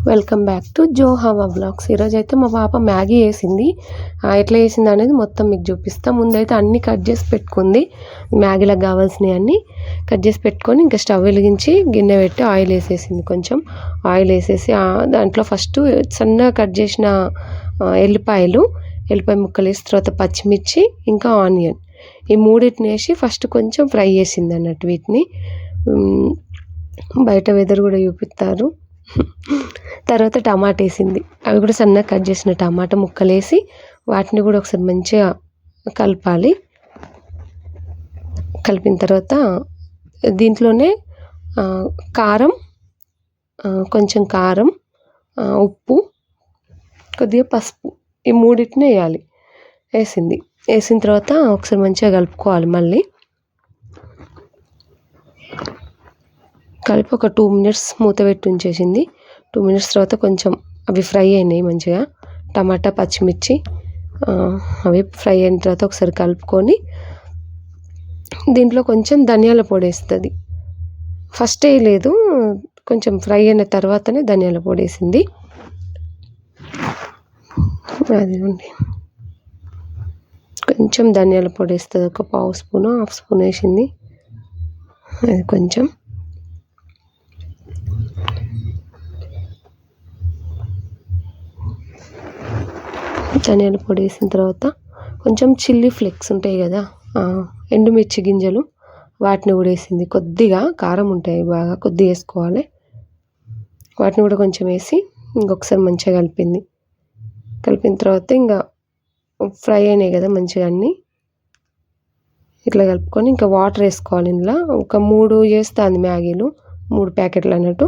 Welcome back to జో హవా vlogs. ఈరోజు అయితే మా పాప మ్యాగీ వేసింది. ఎట్లా వేసింది అనేది మొత్తం మీకు చూపిస్తాం. ముందైతే అన్నీ కట్ చేసి పెట్టుకుంది. మ్యాగీలకు కావాల్సినవి అన్నీ కట్ చేసి పెట్టుకొని ఇంకా స్టవ్ వెలిగించి గిన్నె పెట్టి ఆయిల్ వేసేసింది. కొంచెం ఆయిల్ వేసేసి దాంట్లో ఫస్ట్ సన్నగా కట్ చేసిన ఎల్లిపాయ ముక్కలు వేసి తర్వాత పచ్చిమిర్చి ఇంకా ఆనియన్ ఈ మూడింటిని వేసి ఫస్ట్ కొంచెం ఫ్రై చేసింది అన్నట్టు. వీటిని బయట వెదర్ కూడా చూపిస్తారు. తర్వాత టమాటా వేసింది. అవి కూడా సన్నగా కట్ చేసిన టమాటా ముక్కలు వేసి వాటిని కూడా ఒకసారి మంచిగా కలపాలి. కలిపిన తర్వాత దీంట్లోనే కొంచెం కారం, ఉప్పు, కొద్దిగా పసుపు ఈ మూడింటిని వేయాలి. వేసిన తర్వాత ఒకసారి మంచిగా కలుపుకోవాలి. మళ్ళీ కలిపి ఒక 2 minutes మూత పెట్టి ఉంచేసింది. 2 minutes తర్వాత కొంచెం అవి ఫ్రై అయినాయి మంచిగా. టమాటా పచ్చిమిర్చి అవి ఫ్రై అయిన తర్వాత ఒకసారి కలుపుకొని దీంట్లో కొంచెం ధనియాల పొడి వేస్తుంది. ఫస్ట్ వేయలేదు, కొంచెం ఫ్రై అయిన తర్వాతనే ధనియాల పొడి వేసింది. అదిగోండి కొంచెం ధనియాల పొడి వేస్తుంది. ఒక 1/2 స్పూన్ 1/2 స్పూన్ వేసింది. అది కొంచెం ధనియాల పొడి వేసిన తర్వాత కొంచెం చిల్లీ ఫ్లేక్స్ ఉంటాయి కదా, ఎండుమిర్చి గింజలు, వాటిని కూడా వేసింది. కొద్దిగా కారం ఉంటాయి, బాగా కొద్దిగా వేసుకోవాలి. వాటిని కూడా కొంచెం వేసి ఇంకొకసారి మంచిగా కలిపిన తర్వాత ఇంకా ఫ్రై అయినాయి కదా మంచిగా అన్నీ ఇట్లా కలుపుకొని ఇంకా వాటర్ వేసుకోవాలి. ఇందులో ఒక 3 చేస్తుంది మ్యాగీలు, 3 ప్యాకెట్లు అన్నట్టు.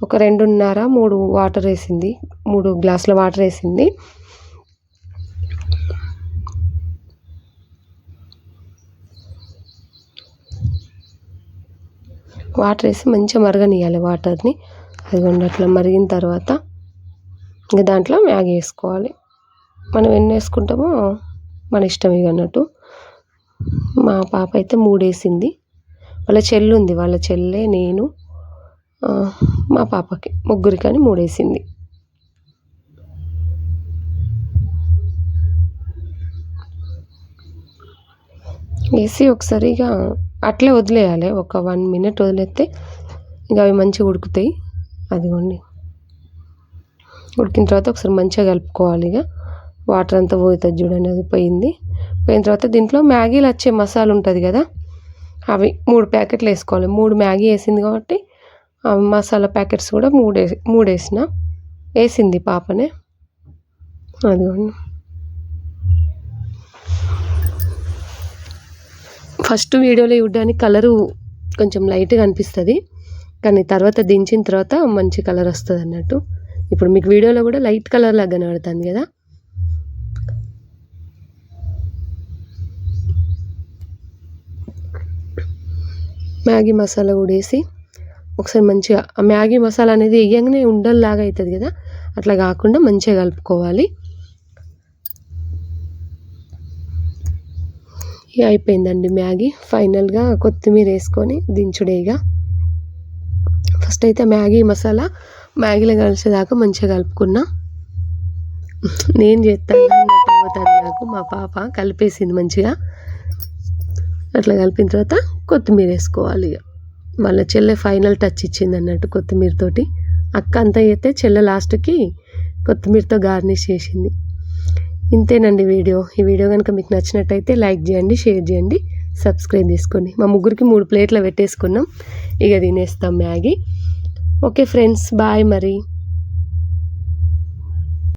ఒక 2.5-3 వాటర్ వేసింది, 3 గ్లాసుల వాటర్ వేసింది. వాటర్ వేసి మంచిగా మరగనియాలి వాటర్ని. అదిగోండి అట్లా మరిగిన తర్వాత ఇంకా దాంట్లో మ్యాగీ వేసుకోవాలి. మనం ఎన్ని వేసుకుంటామో మన ఇష్టం ఇక అన్నట్టు. మా పాప అయితే 3 వేసింది. వాళ్ళ చెల్లి ఉంది, వాళ్ళ చెల్లె, నేను, మా పాపకి ముగ్గురికని 3 వేసింది. వేసి ఒకసారి ఇక అట్లే వదిలేయాలి. ఒక 1 minute వదిలేస్తే ఇంకా అవి మంచిగా ఉడుకుతాయి. అదిగోండి ఉడికిన తర్వాత ఒకసారి మంచిగా కలుపుకోవాలి. ఇక వాటర్ అంతా పోతుంది చూడండి, అది పోయిన తర్వాత దీంట్లో మ్యాగీలు వచ్చే మసాలా ఉంటుంది కదా, అవి 3 ప్యాకెట్లు వేసుకోవాలి. 3 మ్యాగీ వేసింది కాబట్టి మసాలా ప్యాకెట్స్ కూడా 3 వేసింది పాపనే. అదిగోండి ఫస్ట్ వీడియోలో చూడడానికి కలరు కొంచెం లైట్గా అనిపిస్తుంది, కానీ తర్వాత దించిన తర్వాత మంచి కలర్ వస్తుంది అన్నట్టు. ఇప్పుడు మీకు వీడియోలో కూడా లైట్ కలర్ లాగా కనబడుతుంది కదా. మ్యాగీ మసాలా కూడా వేసి ఒకసారి మంచిగా ఆ మ్యాగీ మసాలా అనేది వేయంగానే ఉండల్లాగా అవుతుంది కదా, అట్లా కాకుండా మంచిగా కలుపుకోవాలి. ఇక అయిపోయిందండి మ్యాగీ. ఫైనల్గా కొత్తిమీర వేసుకొని దించుడేగా. ఫస్ట్ అయితే మ్యాగీలో కలిసేదాకా మంచిగా కలుపుకున్నా. నేను చేస్తాను అన్నట్టు పోతాను నాకు. మా పాప కలిపేసింది మంచిగా. అట్లా కలిపిన తర్వాత కొత్తిమీర వేసుకోవాలి. ఇక మళ్ళీ చెల్లె ఫైనల్ టచ్ ఇచ్చింది అన్నట్టు కొత్తిమీరతోటి. అక్క అంతా అయితే చెల్లె లాస్ట్కి కొత్తిమీరతో గార్నిష్ చేసింది. ఇంతేనండి ఈ వీడియో కనుక మీకు నచ్చినట్టయితే లైక్ చేయండి, షేర్ చేయండి, సబ్స్క్రైబ్ చేసుకోండి. మా ముగ్గురికి 3 ప్లేట్లు పెట్టేసుకున్నాం. ఇక తినేస్తాం మ్యాగీ. ఓకే ఫ్రెండ్స్, బాయ్ మరి.